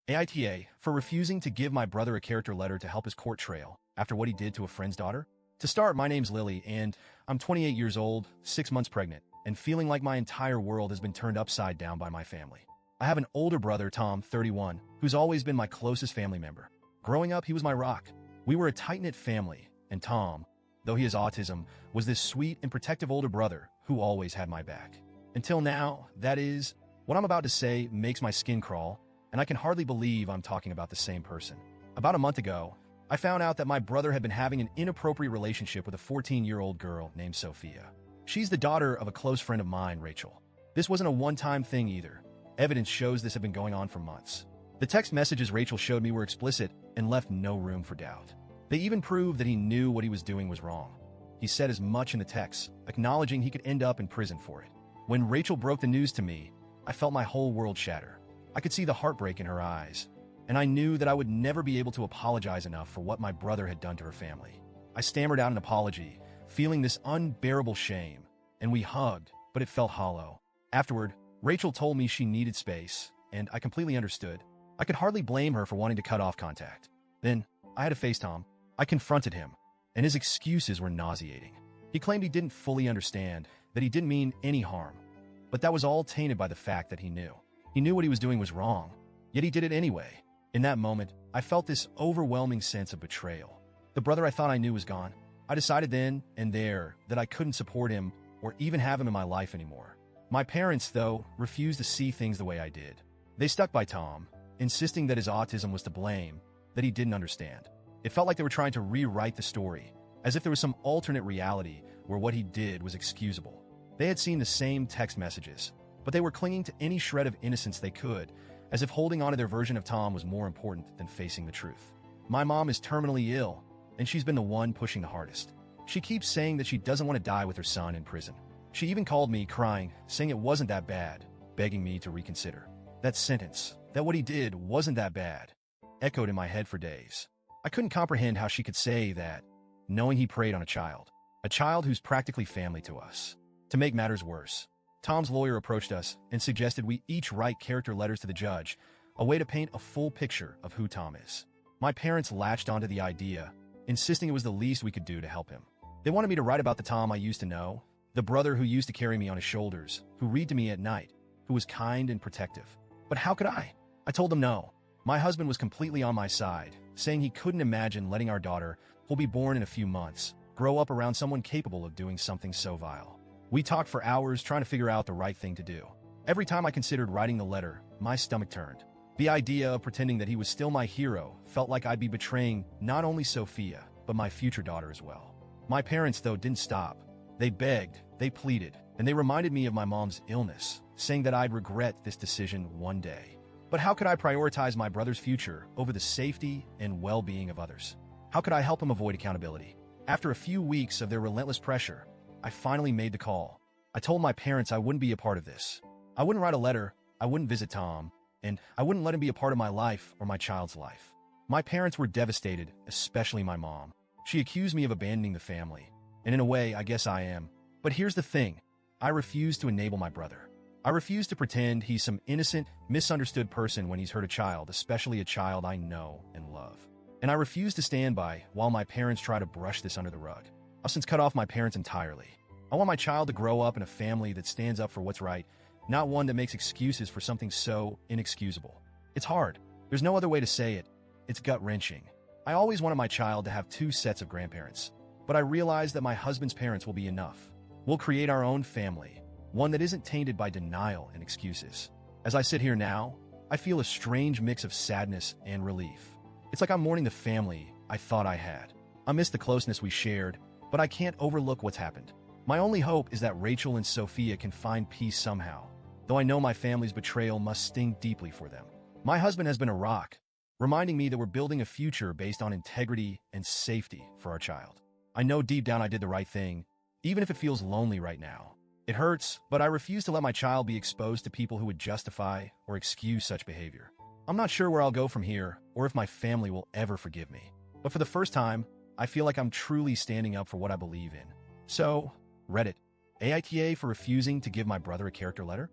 AITA for refusing to give my brother a character letter to help his court trail after what he did to a friend's daughter. To start, my name's Lily, and I'm 28 years old, 6 months pregnant, and feeling like my entire world has been turned upside down by my family. I have an older brother, Tom, 31, who's always been my closest family member. Growing up, he was my rock. We were a tight-knit family, and Tom, though he has autism, was this sweet and protective older brother who always had my back. Until now, that is, what I'm about to say makes my skin crawl, and I can hardly believe I'm talking about the same person. About a month ago, I found out that my brother had been having an inappropriate relationship with a 14-year-old girl named Sophia. She's the daughter of a close friend of mine, Rachel. This wasn't a one-time thing either. Evidence shows this had been going on for months. The text messages Rachel showed me were explicit and left no room for doubt. They even proved that he knew what he was doing was wrong. He said as much in the text, acknowledging he could end up in prison for it. When Rachel broke the news to me, I felt my whole world shatter. I could see the heartbreak in her eyes, and I knew that I would never be able to apologize enough for what my brother had done to her family. I stammered out an apology, feeling this unbearable shame, and we hugged, but it felt hollow. Afterward, Rachel told me she needed space, and I completely understood. I could hardly blame her for wanting to cut off contact. Then, I had to face Tom. I confronted him, and his excuses were nauseating. He claimed he didn't fully understand, that he didn't mean any harm, but that was all tainted by the fact that he knew. He knew what he was doing was wrong, yet he did it anyway. In that moment, I felt this overwhelming sense of betrayal. The brother I thought I knew was gone. I decided then and there that I couldn't support him or even have him in my life anymore. My parents, though, refused to see things the way I did. They stuck by Tom, insisting that his autism was to blame, that he didn't understand. It felt like they were trying to rewrite the story, as if there was some alternate reality where what he did was excusable. They had seen the same text messages, but they were clinging to any shred of innocence they could, as if holding on to their version of Tom was more important than facing the truth. My mom is terminally ill, and she's been the one pushing the hardest. She keeps saying that she doesn't want to die with her son in prison. She even called me, crying, saying it wasn't that bad, begging me to reconsider. That sentence, that what he did wasn't that bad, echoed in my head for days. I couldn't comprehend how she could say that, knowing he preyed on a child who's practically family to us. To make matters worse, Tom's lawyer approached us and suggested we each write character letters to the judge, a way to paint a full picture of who Tom is. My parents latched onto the idea, insisting it was the least we could do to help him. They wanted me to write about the Tom I used to know, the brother who used to carry me on his shoulders, who read to me at night, who was kind and protective. But how could I? I told them no. My husband was completely on my side, saying he couldn't imagine letting our daughter, who'll be born in a few months, grow up around someone capable of doing something so vile. We talked for hours trying to figure out the right thing to do. Every time I considered writing the letter, my stomach turned. The idea of pretending that he was still my hero felt like I'd be betraying not only Sophia, but my future daughter as well. My parents, though, didn't stop. They begged, they pleaded, and they reminded me of my mom's illness, saying that I'd regret this decision one day. But how could I prioritize my brother's future over the safety and well-being of others? How could I help him avoid accountability? After a few weeks of their relentless pressure, I finally made the call. I told my parents I wouldn't be a part of this. I wouldn't write a letter, I wouldn't visit Tom, and I wouldn't let him be a part of my life or my child's life. My parents were devastated, especially my mom. She accused me of abandoning the family, and in a way, I guess I am. But here's the thing. I refuse to enable my brother. I refuse to pretend he's some innocent, misunderstood person when he's hurt a child, especially a child I know and love. And I refuse to stand by while my parents try to brush this under the rug. I've since cut off my parents entirely. I want my child to grow up in a family that stands up for what's right, not one that makes excuses for something so inexcusable. It's hard. There's no other way to say it. It's gut-wrenching. I always wanted my child to have 2 sets of grandparents, but I realized that my husband's parents will be enough. We'll create our own family, one that isn't tainted by denial and excuses. As I sit here now, I feel a strange mix of sadness and relief. It's like I'm mourning the family I thought I had. I miss the closeness we shared, but I can't overlook what's happened. My only hope is that Rachel and Sophia can find peace somehow, though I know my family's betrayal must sting deeply for them. My husband has been a rock, reminding me that we're building a future based on integrity and safety for our child. I know deep down I did the right thing, even if it feels lonely right now. It hurts, but I refuse to let my child be exposed to people who would justify or excuse such behavior. I'm not sure where I'll go from here, or if my family will ever forgive me. But for the first time, I feel like I'm truly standing up for what I believe in. So, Reddit, AITA for refusing to give my brother a character letter?